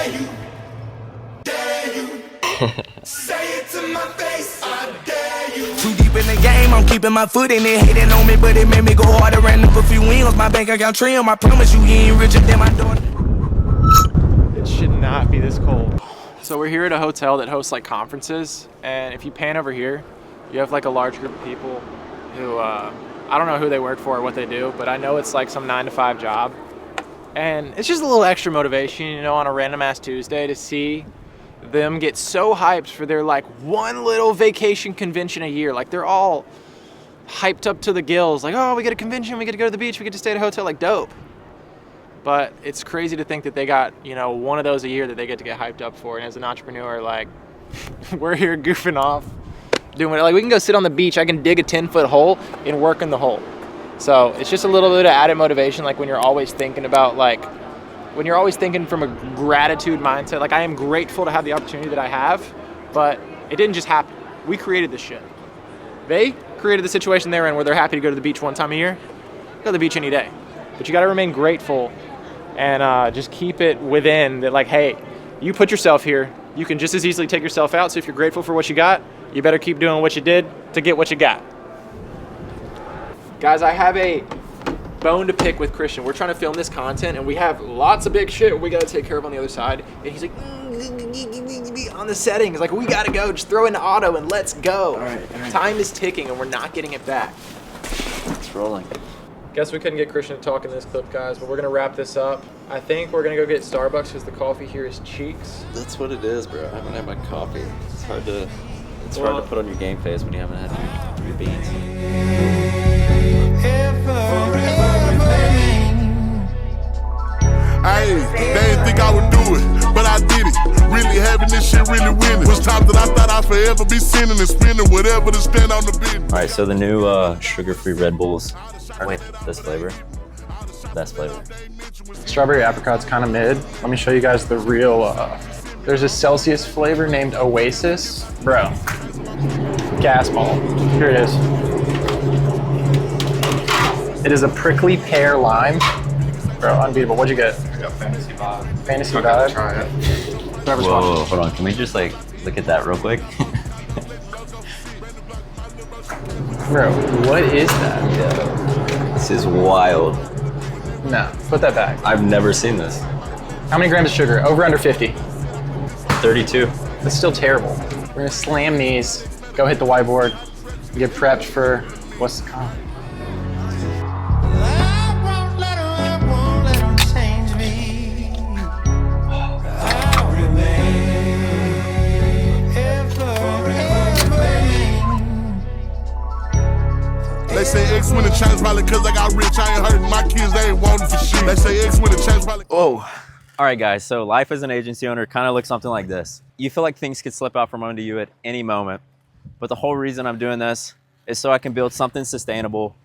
dare you, dare you. Say it to my face, I dare you. Too deep in the game, I'm keeping my foot in it. Hating on me, but it made me go harder. Ran up a few wins, my bank account trim. I promise you, he ain't richer than my daughter. It should not be this cold. So we're here at a hotel that hosts like conferences, and if you pan over here, you have like a large group of people who, I don't know who they work for or what they do, but I know it's like some 9-to-5 job. And it's just a little extra motivation, you know, on a random ass Tuesday to see them get so hyped for their like one little vacation convention a year. Like they're all hyped up to the gills, like, oh, we get a convention, we get to go to the beach, we get to stay at a hotel, like dope. But it's crazy to think that they got, you know, one of those a year that they get to get hyped up for. And as an entrepreneur, like, we're here goofing off, doing it. Like, we can go sit on the beach. I can dig a 10-foot hole and work in the hole. So it's just a little bit of added motivation, like when you're always thinking about, like, when you're always thinking from a gratitude mindset. Like, I am grateful to have the opportunity that I have, but it didn't just happen. We created this shit. They created the situation they're in where they're happy to go to the beach one time a year. Go to the beach any day. But you got to remain grateful and just keep it within that, like, hey, you put yourself here, you can just as easily take yourself out. So if you're grateful for what you got, you better keep doing what you did to get what you got. Guys, I have a bone to pick with Christian. We're trying to film this content and we have lots of big shit we got to take care of on the other side. And he's like, on the settings, like, we got to go, just throw in the auto and let's go. All right. Time is ticking and we're not getting it back. It's rolling. Guess we couldn't get Christian to talk in this clip, guys, but we're going to wrap this up. I think we're going to go get Starbucks because the coffee here is cheeks. That's what it is, bro. I haven't had my coffee. It's hard to put on your game face when you haven't had your beans. Hey, they didn't think I would do it, but I did it. Really having this shit, really winning. Was times that I thought I'd forever be sinning and spending whatever to stand on the business. All right, so the new sugar-free Red Bulls. Wait, this flavor, best flavor. Strawberry apricot's kind of mid. Let me show you guys the real, there's a Celsius flavor named Oasis. Bro, gas ball. Here it is. It is a prickly pear lime. Bro, unbeatable. What'd you get? I got Fantasy Vibe. Fantasy Vibe? Try it. Whoa, hold on. Can we just like look at that real quick? Bro, what is that? Yeah. This is wild. No, put that back. I've never seen this. How many grams of sugar? Over, under 50? 32. That's still terrible. We're gonna slam these, go hit the whiteboard, get prepped for what's to come. They say X when the change probably cause I got rich. I ain't hurting my kids, they ain't wanting for shit. They say X when the change probably. Oh. All right, guys. So life as an agency owner kind of looks something like this. You feel like things could slip out from under you at any moment. But the whole reason I'm doing this is so I can build something sustainable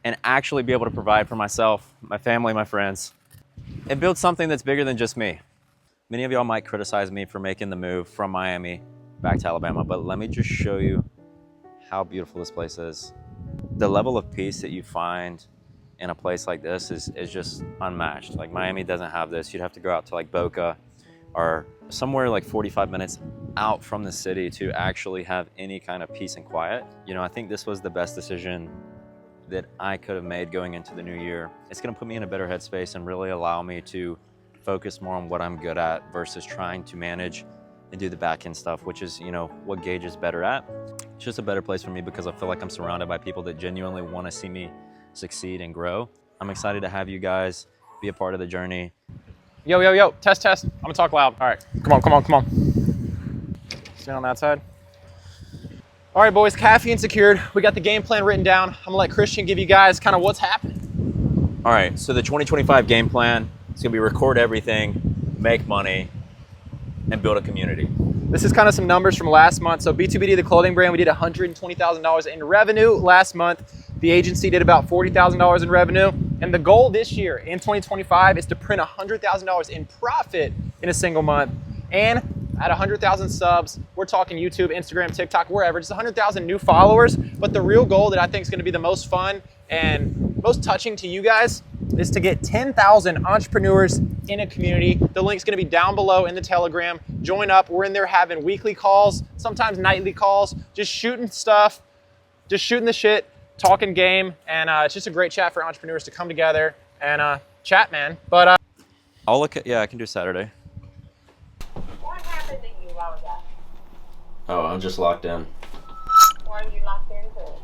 and actually be able to provide for myself, my family, my friends, and build something that's bigger than just me. Many of y'all might criticize me for making the move from Miami back to Alabama, but let me just show you how beautiful this place is. The level of peace that you find in a place like this is just unmatched. Like, Miami doesn't have this. You'd have to go out to like Boca or somewhere like 45 minutes out from the city to actually have any kind of peace and quiet. You know, I think this was the best decision that I could have made going into the new year. It's gonna put me in a better headspace and really allow me to focus more on what I'm good at versus trying to manage and do the back end stuff, which is, you know, what Gage is better at. It's just a better place for me because I feel like I'm surrounded by people that genuinely want to see me succeed and grow. I'm excited to have you guys be a part of the journey. Yo, yo, yo, test, test. I'm gonna talk loud. All right, come on, come on, come on. Stand on that side. All right, boys, caffeine secured. We got the game plan written down. I'm gonna let Christian give you guys kind of what's happening. All right, so the 2025 game plan is gonna be record everything, make money, and build a community. This is kind of some numbers from last month. So B2BD, the clothing brand, we did $120,000 in revenue last month. The agency did about $40,000 in revenue. And the goal this year in 2025 is to print $100,000 in profit in a single month. And at 100,000 subs, we're talking YouTube, Instagram, TikTok, wherever, just 100,000 new followers. But the real goal that I think is gonna be the most fun and most touching to you guys is to get 10,000 entrepreneurs in a community. The link's gonna be down below in the Telegram. Join up. We're in there having weekly calls, sometimes nightly calls, just shooting stuff, just shooting the shit, talking game, and it's just a great chat for entrepreneurs to come together and chat, man. But I'll look at, yeah, I can do Saturday. What happened to you while that? Oh, I'm just locked in. Why are you locked into it?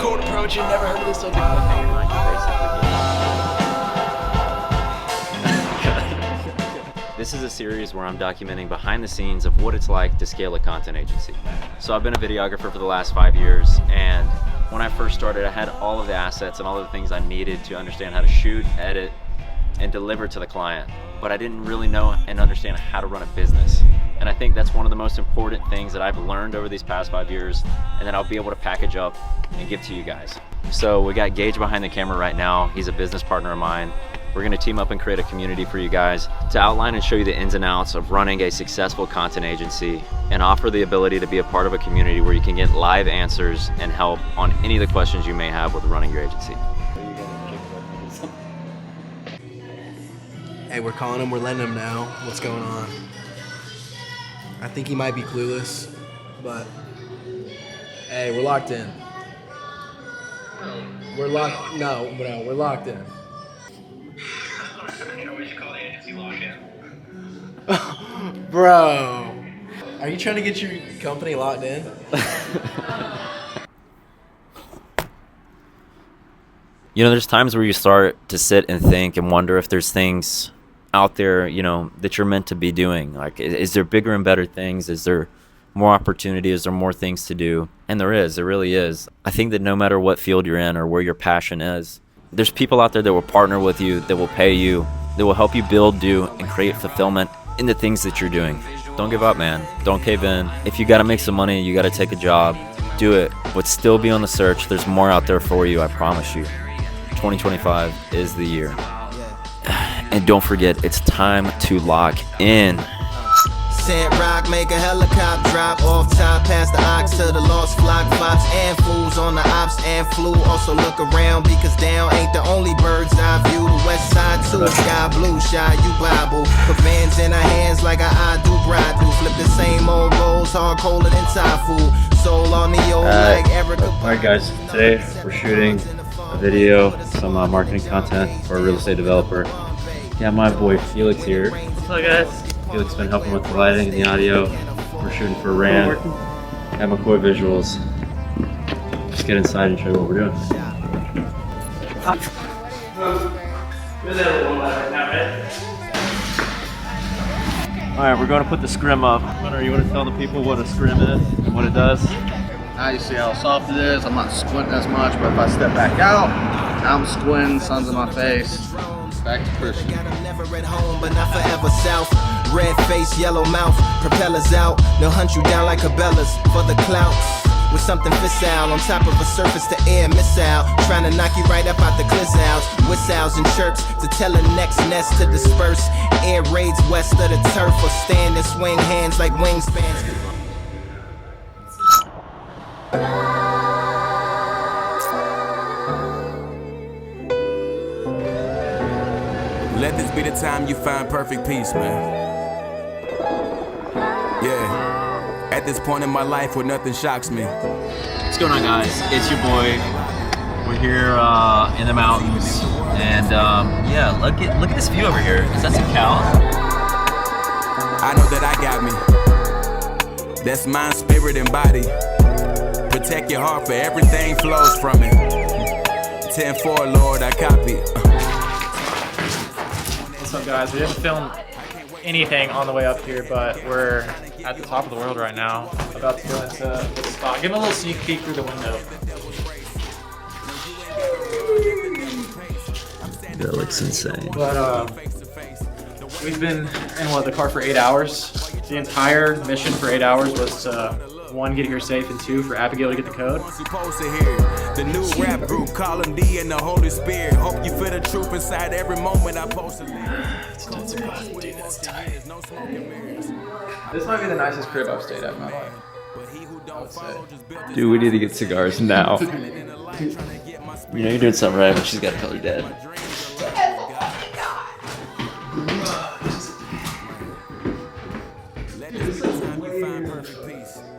Cold approach, you've never heard of this so This is a series where I'm documenting behind the scenes of what it's like to scale a content agency. So I've been a videographer for the last 5 years, and when I first started, I had all of the assets and all of the things I needed to understand how to shoot, edit, and deliver to the client. But I didn't really know and understand how to run a business. And I think that's one of the most important things that I've learned over these past 5 years, and that I'll be able to package up and give to you guys. So we got Gage behind the camera right now. He's a business partner of mine. We're gonna team up and create a community for you guys to outline and show you the ins and outs of running a successful content agency and offer the ability to be a part of a community where you can get live answers and help on any of the questions you may have with running your agency. Hey, we're calling him, we're letting him know what's going on. I think he might be clueless, but hey, we're locked in. We're locked, no, we're locked in. Bro, are you trying to get your company locked in? You know, there's times where you start to sit and think and wonder if there's things out there, you know, that you're meant to be doing. Like, is there bigger and better things? Is there more opportunity? Is there more things to do? And there really is. I think that no matter what field you're in or where your passion is, there's people out there that will partner with you, that will pay you, that will help you build, do, and create fulfillment in the things that you're doing. Don't give up, man. Don't cave in. If you gotta make some money, you gotta take a job, do it. But still be on the search. There's more out there for you, I promise you. 2025 is the year. And don't forget, it's time to lock in. Sand rock, make a helicopter drop off top past the ox to the lost flock. Fox and fools on the ops and flew. Also look around because down ain't the only bird's eye view. The west side too, sky blue, shy you Bible. Put bands in our hands like I do bride do. Flip the same old goals, hard colder than Thai food. Soul on the old like Erica. Alright guys, today we're shooting a video, some marketing content for a real estate developer. Yeah, my boy Felix here. What's up guys? Felix has been helping with the lighting and the audio. We're shooting for Rand. Have McCoy visuals. Just get inside and show you what we're doing. Alright, we're going to put the scrim up. Hunter, you want to tell the people what a scrim is and what it does? Now you see how soft it is. I'm not squinting as much, but if I step back out, I'm squinting, sun's in my face. Back to pushing. Never at home, but not forever south. Red face, yellow mouth, propellers out. They'll hunt you down like Cabela's for the clout. With something fissile on top of a surface to air missile. Trying to knock you right up out the clizzouts. Whistles and chirps to tell the next nest to disperse. Air raids west of the turf or stand and swing hands like wingspans. Let this be the time you find perfect peace, man. Yeah. At this point in my life where nothing shocks me. What's going on, guys? It's your boy. We're here in the mountains, and yeah, look at this view over here. Is that some cows? I know that I got me. That's mind, spirit, and body. Protect your heart, for everything flows from it. 10-4, Lord, I copy. What's up guys? We didn't film anything on the way up here, but we're at the top of the world right now. About to go into the spot. Give them a little sneak peek through the window. That looks insane. But we've been in the car for 8 hours. The entire mission for 8 hours was to 1, get here safe, and 2, for Abigail to get the code. Supposed to hear the new rap group, call him D and the Holy Spirit. Hope you feel the truth inside every moment I post a It's nuts, dude, it's tight. This might be the nicest crib I've stayed at in my life. I would say. Dude, we need to get cigars now. You know you're doing something right, but she's got to tell her dad.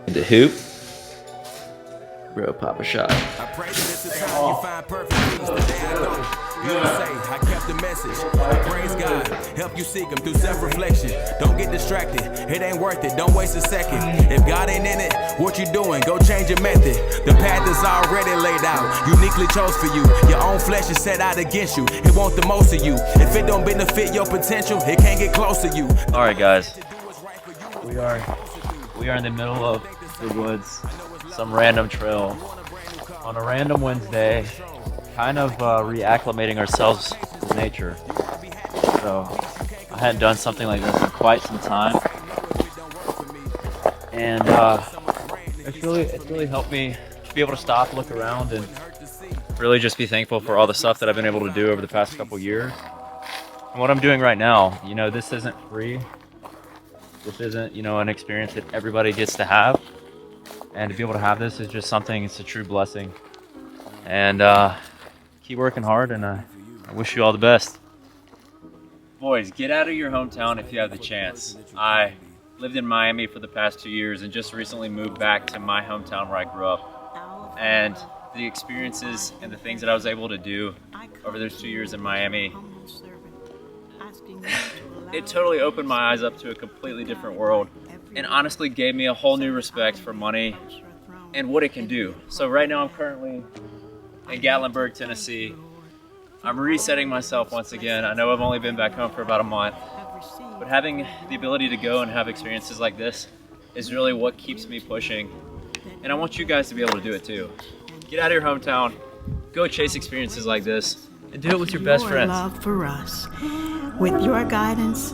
The hoop. Bro, pop a shot. I pray that it's the time you find perfect peace. The day I go, you don't say, I kept the message. I praise God, help you seek him through self-reflection. Don't get distracted, it ain't worth it, don't waste a second. If God ain't in it, what you doing? Go change your method. The path is already laid out, uniquely chose for you. Your own flesh is set out against you. It want the most of you. If it don't benefit your potential, it can't get close to you. All right, guys. We are in the middle of the woods, some random trail on a random Wednesday, kind of reacclimating ourselves to nature. So I hadn't done something like this in quite some time, and it's really helped me be able to stop, look around, and really just be thankful for all the stuff that I've been able to do over the past couple years. And what I'm doing right now, you know, this isn't free. This isn't, you know, an experience that everybody gets to have. And to be able to have this is just something, it's a true blessing. And keep working hard, and I wish you all the best. Boys, get out of your hometown if you have the chance. I lived in Miami for the past 2 years and just recently moved back to my hometown where I grew up. And the experiences and the things that I was able to do over those 2 years in Miami, it totally opened my eyes up to a completely different world, and honestly gave me a whole new respect for money and what it can do. So right now I'm currently in Gatlinburg, Tennessee. I'm resetting myself once again. I know I've only been back home for about a month, but having the ability to go and have experiences like this is really what keeps me pushing. And I want you guys to be able to do it too. Get out of your hometown, go chase experiences like this, and do it with your best friends. Love for us. With your guidance,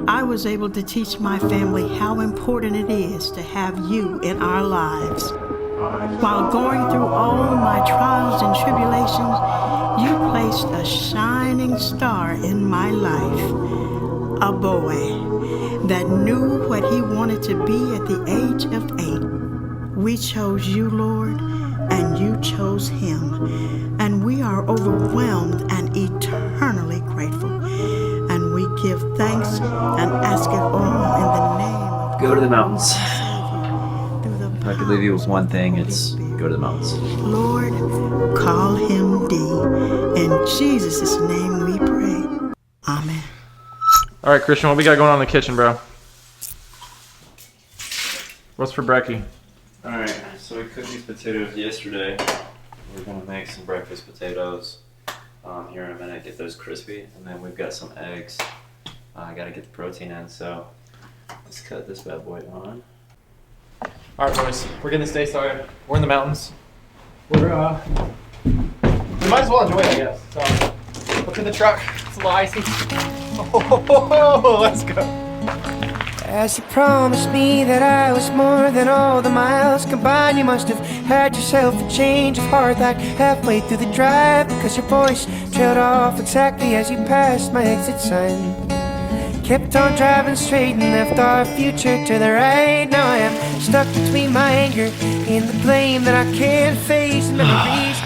I was able to teach my family how important it is to have you in our lives. While going through all my trials and tribulations, you placed a shining star in my life. A boy that knew what he wanted to be at the age of 8. We chose you, Lord, and you chose him. And we are overwhelmed and eternally grateful. And we give thanks and ask it all in the name of Go to the mountains. Savior, If I could leave you with one thing, it's go to the mountains. Lord, call him D. In Jesus' name we pray. Amen. All right, Christian, what we got going on in the kitchen, bro? What's for brekkie? All right, so we cooked these potatoes yesterday. We're gonna make some breakfast potatoes here in a minute, get those crispy, and then we've got some eggs. I gotta get the protein in, so let's cut this bad boy on. All right, boys, we're getting this day started. We're in the mountains. We might as well enjoy it, I guess. So, look at the truck. It's a little icy. Oh, let's go. As you promised me that I was more than all the miles combined, you must have had yourself a change of heart like halfway through the drive, because your voice trailed off exactly as you passed my exit sign. Kept on driving straight and left our future to the right. Now I am stuck between my anger and the blame that I can't face. Memories.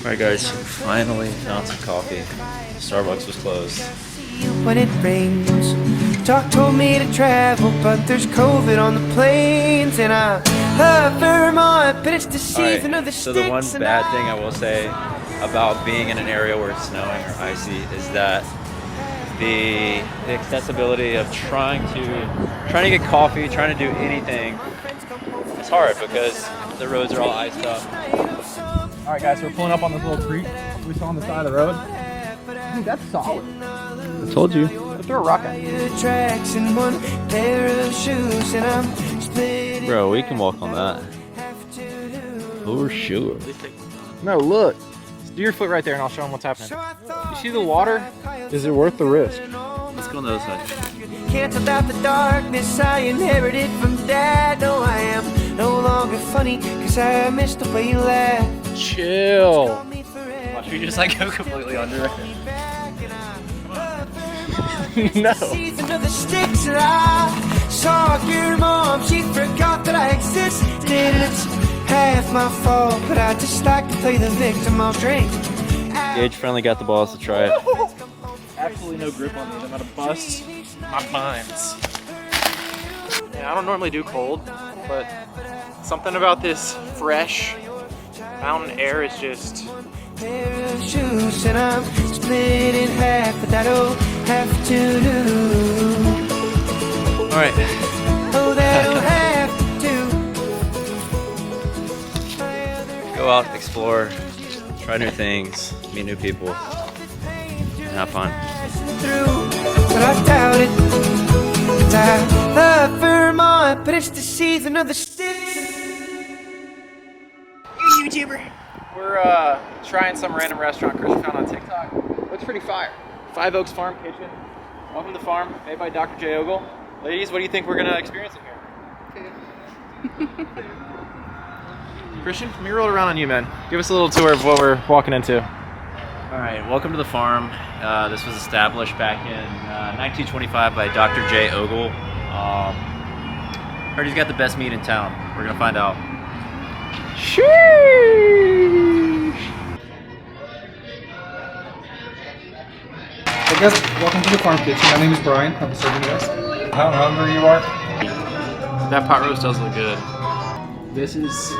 Alright guys, finally found some coffee. Starbucks was closed. When it rains, Doc told me to travel, but there's COVID on the plains, and I love Vermont, but it's the season of the So the one sticks, bad thing I will say about being in an area where it's snowing or icy is that the accessibility of trying to get coffee, trying to do anything, it's hard because the roads are all iced up. All right, guys, so we're pulling up on this little creek we saw on the side of the road. I think that's solid. I told you. Let's throw a rock at it. tracks and one pair of shoes, and I'm split. Bro, we can walk on that. For sure. No, look. Do your foot right there and I'll show them what's happening. You see the water? Is it worth the risk? Let's go on the other side. Can't about the darkness I inherited from Dad. No, I am no longer funny, cause I missed the way you laughed. Chill. Watch me just like go completely under it. No. Season of the sticks that I saw your mom. She forgot that I existed. It's half my fault, but I just like to play the victim. I'll drink. Gage finally got the balls to try it. Absolutely no grip on these. I'm gonna bust my pines. Yeah, I don't normally do cold, but something about this fresh mountain air is just. Pair of shoes and I'm split in half, but that'll have to do. All right. Oh, that'll have to. Go out, explore, try new things, meet new people, and have fun. But I doubt it. 'Cause I love Vermont, but it's the season of the sticks. You YouTuber. We're trying some random restaurant Chris found on TikTok. Looks pretty fire. Five Oaks Farm Kitchen. Welcome to the farm, made by Dr. J. Ogle. Ladies, what do you think we're gonna experience in here? Christian, let me roll it around on you, man. Give us a little tour of what we're walking into. All right, welcome to the farm. This was established back in 1925 by Dr. J. Ogle. Heard he's got the best meat in town. We're gonna find out. Sheesh! Hey guys, welcome to the farm kitchen. My name is Brian. I'm serving you guys. How hungry you are? That pot roast does look good. This is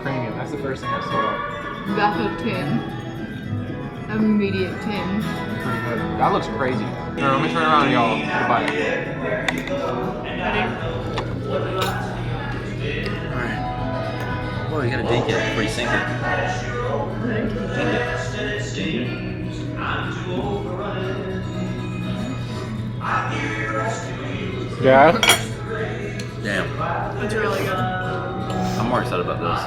premium. That's the first thing I saw. Backup 10. Immediate 10. Pretty good. That looks crazy. Here, let me turn around and y'all get a bite. Alright. Whoa, you gotta dink it before you sink it. Dink it. Yeah? Damn. It's really good. I'm more excited about this.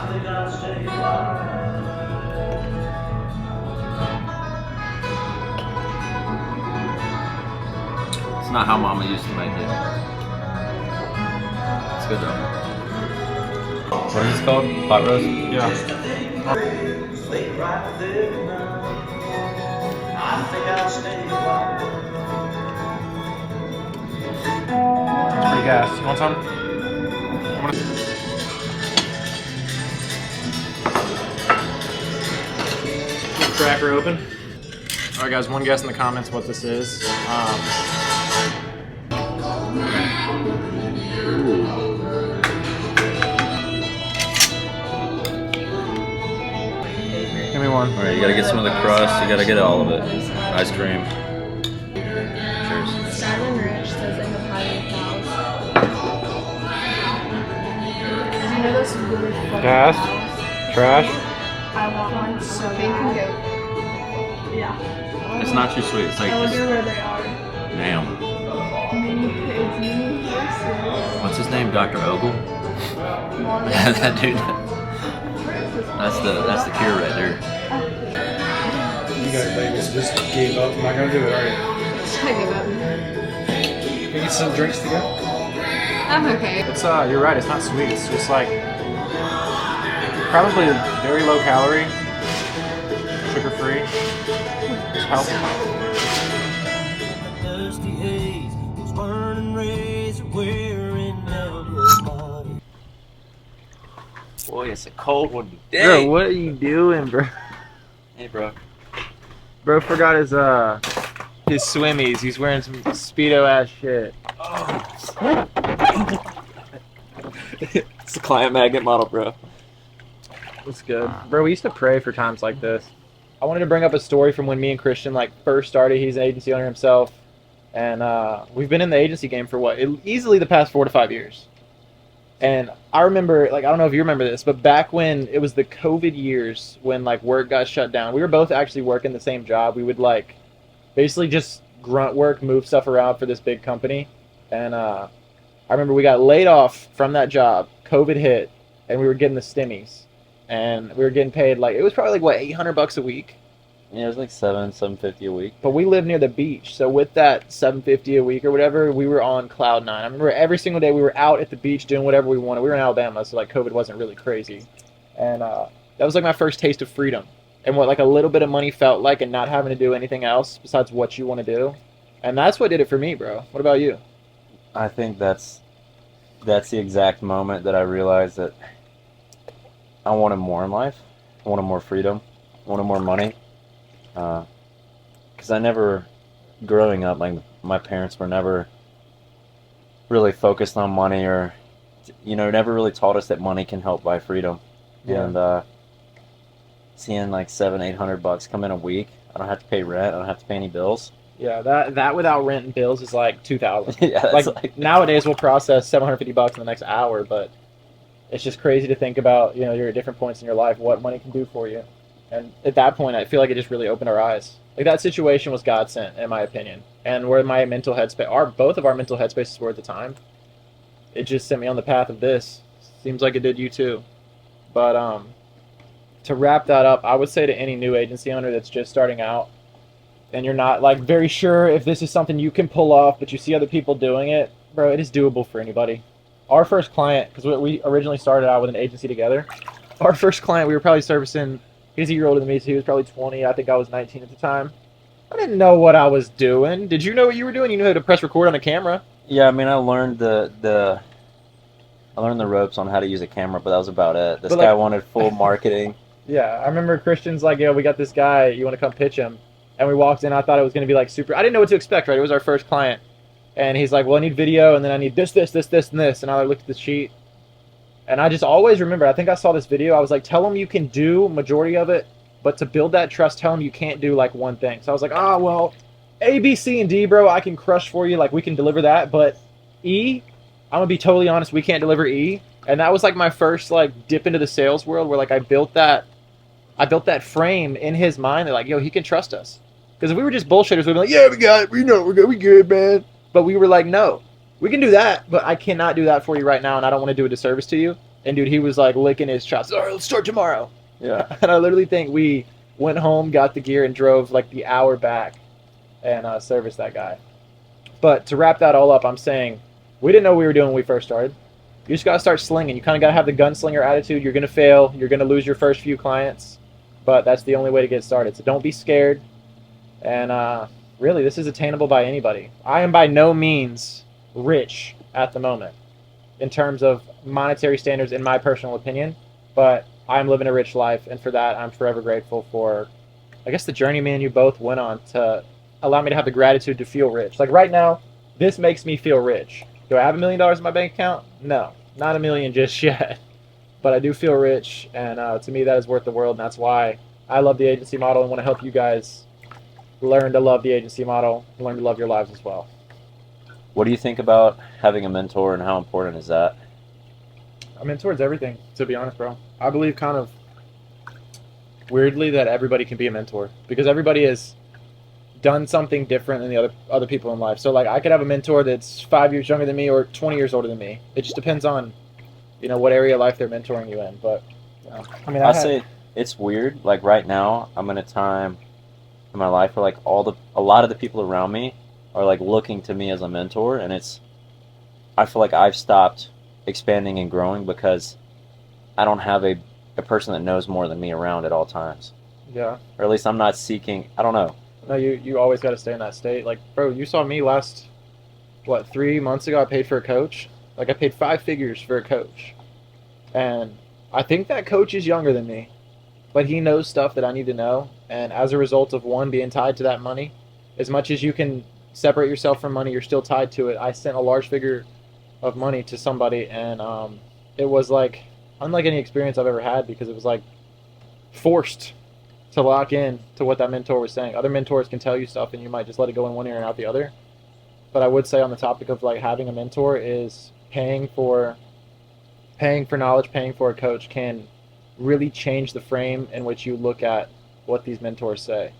It's not how Mama used to make it. It's good though. What is this called? Pot roast? Yeah. It's pretty gas. You want some? Get the cracker open. Alright guys, one guess in the comments what this is. Give me one. Alright, you gotta get some of the crust, you gotta get all of it. Ice cream. Cheers. Simon Rich says they have higher cows. Do you know those really fucking Gas? cows? Trash? I want one so they can go. Yeah. It's not too sweet, it's like I wonder this. where they are. Damn. Mini pigs, mini horses. What's his name? Dr. Ogle? Morgan. That dude. That's the cure right there. You guys like, just gave up. I'm not gonna do it, are you? I give up. Can we get some drinks to go? I'm okay. It's you're right, it's not sweet. It's just like probably very low calorie, sugar free. It's healthy. Boy, it's a cold one today. Bro, what are you doing, bro? Hey, bro. Bro forgot his swimmies. He's wearing some Speedo ass shit. It's the client magnet model, bro. That's good. Bro, we used to pray for times like this. I wanted to bring up a story from when me and Christian first started. He's an agency owner himself. And we've been in the agency game for easily the past 4 to 5 years. And I remember, I don't know if you remember this, but back when it was the COVID years when work got shut down, we were both actually working the same job. We would basically just grunt work, move stuff around for this big company. And I remember we got laid off from that job. COVID hit, and we were getting the stimmies. And we were getting paid it was probably $800 a week. Yeah, it was $750 a week. But we lived near the beach, so with that $750 a week or whatever, we were on cloud 9. I remember every single day we were out at the beach doing whatever we wanted. We were in Alabama, so COVID wasn't really crazy. And that was my first taste of freedom. And what a little bit of money felt like, and not having to do anything else besides what you want to do. And that's what did it for me, bro. What about you? I think that's the exact moment that I realized that I wanted more in life. I wanted more freedom. I wanted more money. Because I never, growing up, like my parents were never really focused on money, or, never really taught us that money can help buy freedom. Yeah. And seeing like $700-800 come in a week, I don't have to pay rent. I don't have to pay any bills. Yeah, that without rent and bills is like $2,000. Yeah, that's like nowadays we'll process $750 in the next hour, but it's just crazy to think about. You're at different points in your life, what money can do for you, and at that point, I feel like it just really opened our eyes. Like that situation was God sent, in my opinion, and where my mental headspace, both of our mental headspaces were at the time, it just sent me on the path of this. Seems like it did you too, but to wrap that up, I would say to any new agency owner that's just starting out, and you're not like very sure if this is something you can pull off, but you see other people doing it, bro, it is doable for anybody. Our first client, because we originally started out with an agency together, our first client, we were probably servicing, he's a year older than me, so he was probably 20. I think I was 19 at the time. I didn't know what I was doing. Did you know what you were doing? You knew how to press record on a camera. Yeah, I mean, I learned the ropes on how to use a camera, but that was about it. This guy wanted full marketing. Yeah, I remember Christian's like, we got this guy, you want to come pitch him? And we walked in, I thought it was going to be like super, I didn't know what to expect, right? It was our first client. And he's like, well, I need video, and then I need this, and this. And I looked at the sheet. And I just always remember, I think I saw this video, I was like, tell him you can do majority of it, but to build that trust, tell him you can't do like one thing. So I was like, well, A, B, C, and D, bro, I can crush for you, like we can deliver that, but E, I'm going to be totally honest, we can't deliver E. And that was like my first like dip into the sales world where like I built that frame in his mind that like, he can trust us. Because if we were just bullshitters, we'd be like, yeah, we got it, we know, we good, man. But we were like, no, we can do that, but I cannot do that for you right now, and I don't want to do a disservice to you. And dude, he was like licking his chops. All right, let's start tomorrow. Yeah. And I literally think we went home, got the gear, and drove like the hour back and serviced that guy. But to wrap that all up, I'm saying we didn't know what we were doing when we first started. You just got to start slinging. You kind of got to have the gunslinger attitude. You're going to fail. You're going to lose your first few clients. But that's the only way to get started. So don't be scared. And really, this is attainable by anybody. I am by no means rich at the moment in terms of monetary standards, in my personal opinion. But I'm living a rich life. And for that, I'm forever grateful for, I guess, the journey me and you both went on to allow me to have the gratitude to feel rich. Like right now, this makes me feel rich. Do I have $1 million in my bank account? No, not $1 million just yet. But I do feel rich, and to me that is worth the world, and that's why I love the agency model and want to help you guys learn to love the agency model, learn to love your lives as well. What do you think about having a mentor, and how important is that? A mentor is everything, to be honest, bro. I believe kind of weirdly that everybody can be a mentor because everybody has done something different than the other people in life. So like I could have a mentor that's 5 years younger than me or 20 years older than me. It just depends on, what area of life they're mentoring you in. But I mean, I say it's weird. Like right now, I'm in a time in my life where like a lot of the people around me are like looking to me as a mentor, and I feel like I've stopped expanding and growing because I don't have a person that knows more than me around at all times. Yeah. Or at least I'm not seeking, I don't know. No, you always got to stay in that state. Like, bro, you saw me last, 3 months ago, I paid for a coach. Like, I paid 5 figures for a coach. And I think that coach is younger than me. But he knows stuff that I need to know. And as a result of one being tied to that money, as much as you can separate yourself from money, you're still tied to it. I sent a large figure of money to somebody, and it was like unlike any experience I've ever had because it was like forced to lock in to what that mentor was saying. Other mentors can tell you stuff and you might just let it go in one ear and out the other. But I would say on the topic of like having a mentor is paying for knowledge, paying for a coach can really change the frame in which you look at what these mentors say.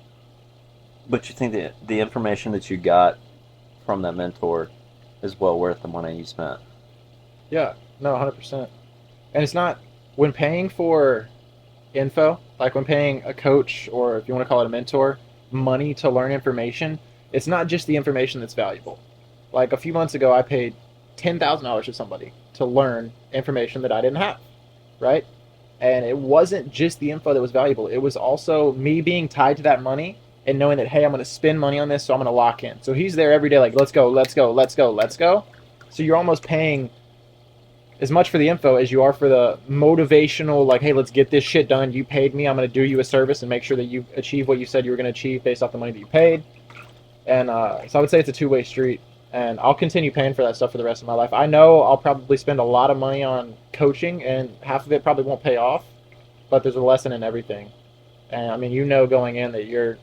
But you think that the information that you got from that mentor is well worth the money you spent? Yeah, no, 100%. And it's not, when paying for info, like when paying a coach, or if you want to call it a mentor, money to learn information, it's not just the information that's valuable. Like a few months ago, I paid $10,000 to somebody to learn information that I didn't have, right? And it wasn't just the info that was valuable. It was also me being tied to that money and knowing that, hey, I'm going to spend money on this, so I'm going to lock in. So he's there every day like, let's go, let's go, let's go, let's go. So you're almost paying as much for the info as you are for the motivational, like, hey, let's get this shit done. You paid me. I'm going to do you a service and make sure that you achieve what you said you were going to achieve based off the money that you paid. And so I would say it's a two-way street. And I'll continue paying for that stuff for the rest of my life. I know I'll probably spend a lot of money on coaching, and half of it probably won't pay off, but there's a lesson in everything. And I mean, you know going in that you're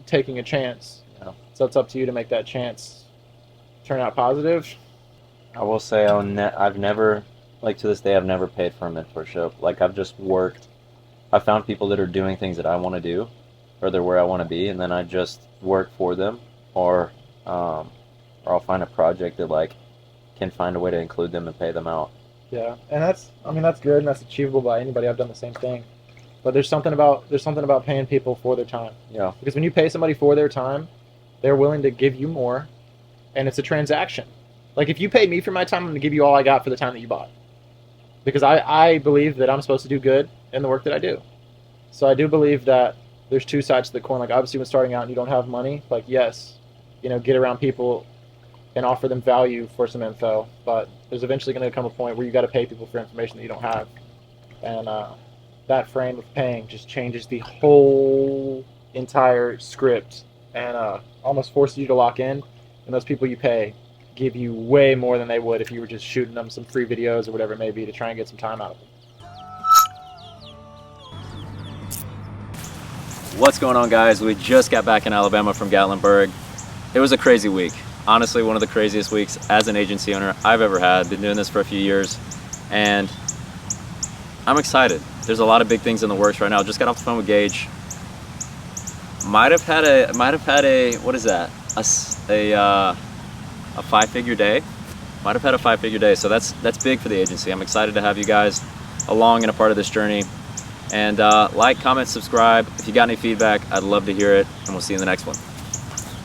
taking a chance. Yeah. So it's up to you to make that chance turn out positive. I will say I've never, like to this day, I've never paid for a mentorship. Like I've just worked. I found people that are doing things that I want to do, or they're where I want to be, and then I just work for them, or I'll find a project that like can find a way to include them and pay them out. Yeah, and that's good and that's achievable by anybody. I've done the same thing. But there's something about paying people for their time. Yeah. Because when you pay somebody for their time, they're willing to give you more, and it's a transaction. Like if you paid me for my time, I'm going to give you all I got for the time that you bought. Because I believe that I'm supposed to do good in the work that I do. So I do believe that there's two sides to the coin. Like obviously when starting out and you don't have money, like yes, get around people and offer them value for some info, but there's eventually going to come a point where you got to pay people for information that you don't have, and that frame of paying just changes the whole entire script and almost forces you to lock in. And those people you pay give you way more than they would if you were just shooting them some free videos or whatever it may be to try and get some time out of them. What's going on, guys? We just got back in Alabama from Gatlinburg. It was a crazy week. Honestly, one of the craziest weeks as an agency owner I've ever had. Been doing this for a few years, and I'm excited. There's a lot of big things in the works right now. Just got off the phone with Gage. Might have had a what is that? A 5-figure day. Might have had a 5-figure day. So that's big for the agency. I'm excited to have you guys along and a part of this journey. And like, comment, subscribe. If you got any feedback, I'd love to hear it. And we'll see you in the next one.